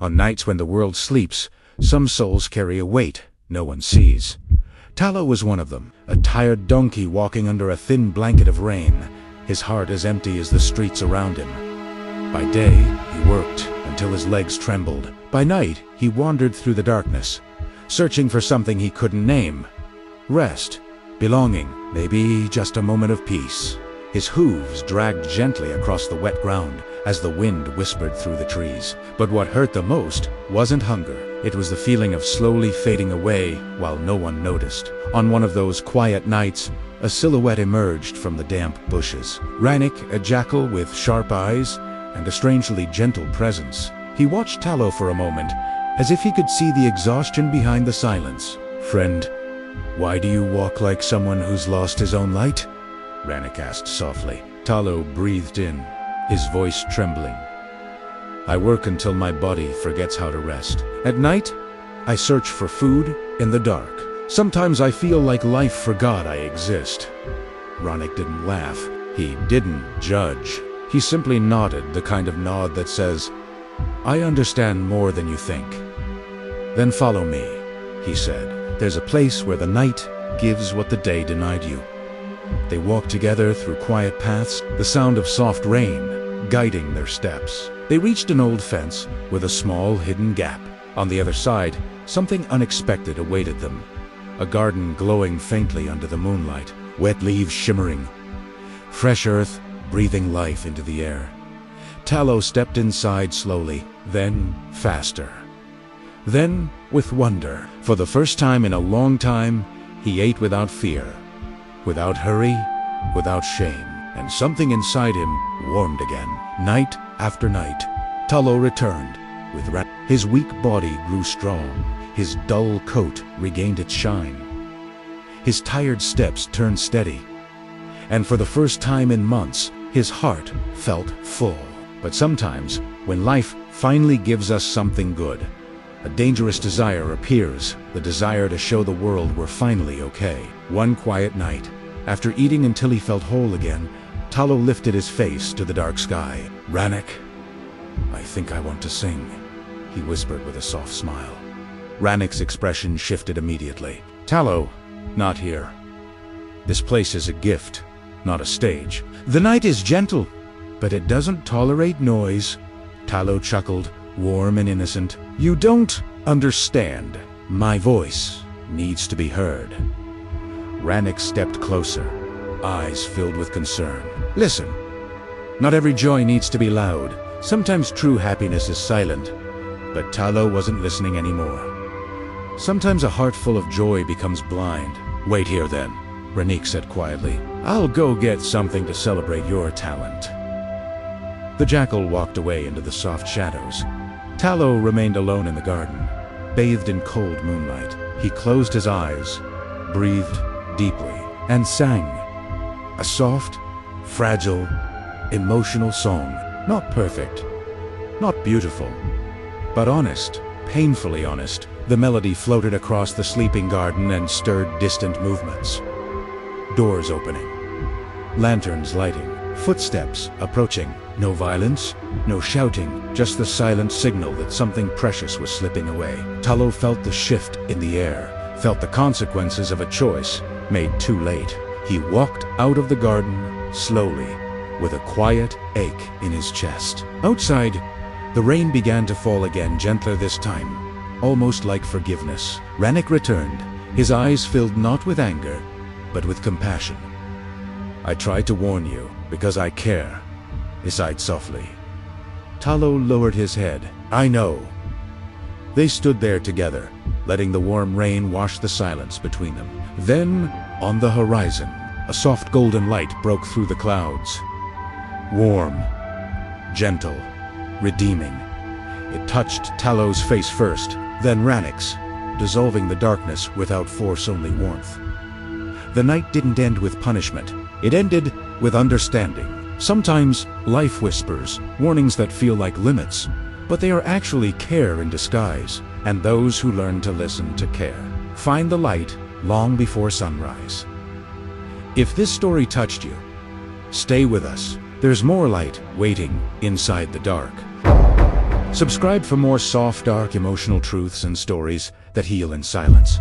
On nights when the world sleeps, some souls carry a weight no one sees. Talo was one of them, a tired donkey walking under a thin blanket of rain, his heart as empty as the streets around him. By day, he worked until his legs trembled. By night, he wandered through the darkness, searching for something he couldn't name. Rest, belonging, maybe just a moment of peace. His hooves dragged gently across the wet ground as the wind whispered through the trees. But what hurt the most wasn't hunger. It was the feeling of slowly fading away while no one noticed. On one of those quiet nights, a silhouette emerged from the damp bushes. Ranik, a jackal with sharp eyes and a strangely gentle presence. He watched Talo for a moment, as if he could see the exhaustion behind the silence. "Friend, why do you walk like someone who's lost his own light?" Ranik asked softly. Talo breathed in, his voice trembling. "I work until my body forgets how to rest. At night, I search for food in the dark. Sometimes I feel like life forgot I exist." Ranik didn't laugh. He didn't judge. He simply nodded, the kind of nod that says, "I understand more than you think." "Then follow me," he said. "There's a place where the night gives what the day denied you." They walked together through quiet paths, the sound of soft rain guiding their steps. They reached an old fence with a small hidden gap. On the other side, something unexpected awaited them. A garden glowing faintly under the moonlight, wet leaves shimmering, fresh earth breathing life into the air. Talo stepped inside slowly, then faster. Then, with wonder, for the first time in a long time, he ate without fear, without hurry, without shame, and something inside him warmed again. Night after night, Talo returned with his weak body grew strong, his dull coat regained its shine. His tired steps turned steady, and for the first time in months, his heart felt full. But sometimes, when life finally gives us something good, a dangerous desire appears, the desire to show the world we're finally okay. One quiet night, after eating until he felt whole again, Talo lifted his face to the dark sky. "Ranik, I think I want to sing," he whispered with a soft smile. Ranik's expression shifted immediately. "Talo, not here. This place is a gift, not a stage. The night is gentle, but it doesn't tolerate noise." Talo chuckled, warm and innocent. "You don't understand. My voice needs to be heard." Ranik stepped closer, eyes filled with concern. "Listen, not every joy needs to be loud. Sometimes true happiness is silent." But Talo wasn't listening anymore. "Sometimes a heart full of joy becomes blind." "Wait here then," Ranik said quietly. "I'll go get something to celebrate your talent." The jackal walked away into the soft shadows. Talo remained alone in the garden, bathed in cold moonlight. He closed his eyes, breathed deeply, and sang. A soft, fragile, emotional song. Not perfect, not beautiful, but honest, painfully honest. The melody floated across the sleeping garden and stirred distant movements. Doors opening, lanterns lighting, footsteps approaching. No violence, no shouting, just the silent signal that something precious was slipping away. Talo felt the shift in the air, felt the consequences of a choice made too late. He walked out of the garden slowly, with a quiet ache in his chest. Outside, the rain began to fall again, gentler this time, almost like forgiveness. Ranik returned, his eyes filled not with anger, but with compassion. "I tried to warn you, because I care," he sighed softly. Talo lowered his head. "I know." They stood there together, letting the warm rain wash the silence between them. Then, on the horizon, a soft golden light broke through the clouds. Warm, gentle, redeeming. It touched Talo's face first, then Ranik's, dissolving the darkness without force, only warmth. The night didn't end with punishment. It ended with understanding. Sometimes life whispers, warnings that feel like limits, but they are actually care in disguise, and those who learn to listen to care find the light long before sunrise. If this story touched you, stay with us. There's more light waiting inside the dark. Subscribe for more soft, dark, emotional truths and stories that heal in silence.